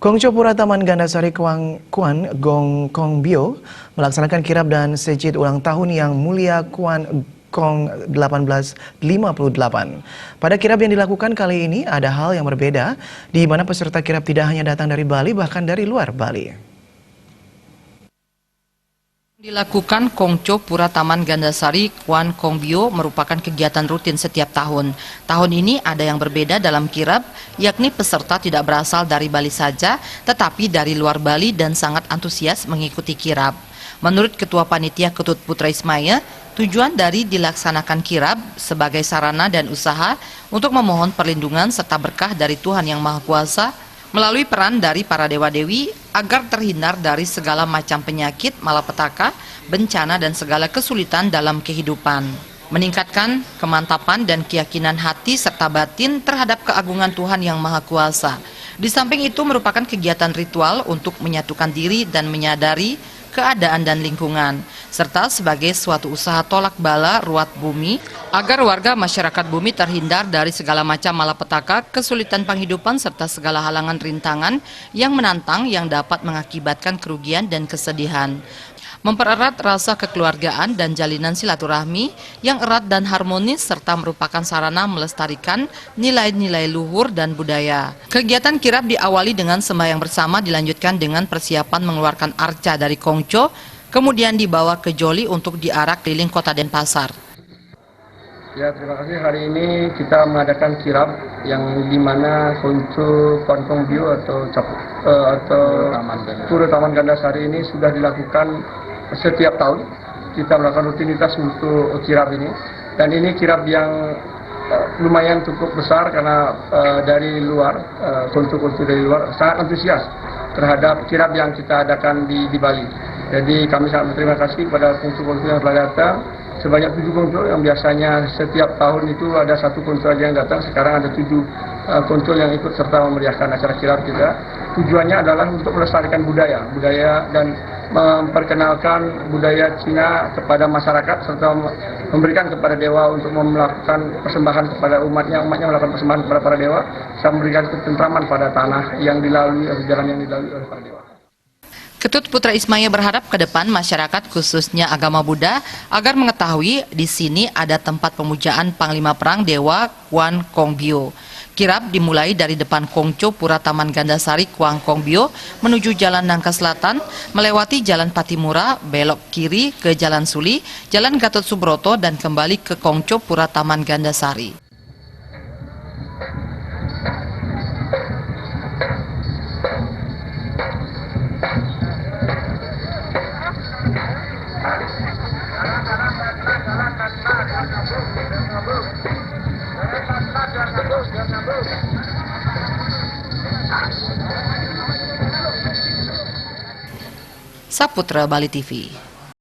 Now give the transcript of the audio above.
Kongco Pura Taman Gandasari Kuan Gong Kong Bio melaksanakan kirab dan sejid ulang tahun yang mulia Kuan Kong 1858. Pada kirab yang dilakukan kali ini ada hal yang berbeda, di mana peserta kirab tidak hanya datang dari Bali, bahkan dari luar Bali. Dilakukan Kongco Pura Taman Gandasari Kuan Kong Bio merupakan kegiatan rutin setiap tahun. Tahun ini ada yang berbeda dalam kirab, yakni peserta tidak berasal dari Bali saja, tetapi dari luar Bali dan sangat antusias mengikuti kirab. Menurut Ketua Panitia Ketut Putra Ismaya, tujuan dari dilaksanakan kirab sebagai sarana dan usaha untuk memohon perlindungan serta berkah dari Tuhan Yang Maha Kuasa melalui peran dari para dewa-dewi agar terhindar dari segala macam penyakit, malapetaka, bencana, dan segala kesulitan dalam kehidupan. Meningkatkan kemantapan dan keyakinan hati serta batin terhadap keagungan Tuhan Yang Maha Kuasa. Di samping itu merupakan kegiatan ritual untuk menyatukan diri dan menyadari keadaan dan lingkungan, serta sebagai suatu usaha tolak bala ruat bumi agar warga masyarakat bumi terhindar dari segala macam malapetaka, kesulitan penghidupan, serta segala halangan rintangan yang menantang yang dapat mengakibatkan kerugian dan kesedihan. Mempererat rasa kekeluargaan dan jalinan silaturahmi yang erat dan harmonis serta merupakan sarana melestarikan nilai-nilai luhur dan budaya. Kegiatan kirab diawali dengan sembahyang bersama, dilanjutkan dengan persiapan mengeluarkan arca dari Kongco, kemudian dibawa ke Joli untuk diarak keliling kota Denpasar. Ya, terima kasih. Hari ini kita mengadakan kirab yang dimana Kongco Kuan Kong Bio atau Pura Taman Gandasari ini sudah dilakukan setiap tahun. Kita melakukan rutinitas untuk kirab ini, dan ini kirab yang lumayan cukup besar karena dari luar, Kongco dari luar sangat antusias terhadap kirab yang kita adakan di Bali. Jadi kami sangat berterima kasih kepada Kongco yang telah datang. Sebanyak 7 Kongco yang biasanya setiap tahun itu ada 1 Kongco aja yang datang, sekarang ada 7 Kongco yang ikut serta memeriahkan acara kirab kita. Tujuannya adalah untuk melestarikan budaya dan memperkenalkan budaya Cina kepada masyarakat serta memberikan kepada dewa untuk melakukan persembahan kepada umatnya melakukan persembahan kepada para dewa, serta memberikan ketentraman pada tanah yang dilalui atau jalan yang dilalui oleh para dewa. Ketut Putra Ismaya berharap ke depan masyarakat khususnya agama Buddha agar mengetahui di sini ada tempat pemujaan Panglima Perang Dewa Kuan Kong Bio. Kirab dimulai dari depan Kongco Pura Taman Gandasari Kuan Kong Bio menuju Jalan Nangka Selatan, melewati Jalan Patimura, belok kiri ke Jalan Suli, Jalan Gatot Subroto, dan kembali ke Kongco Pura Taman Gandasari. Saputra Bali TV.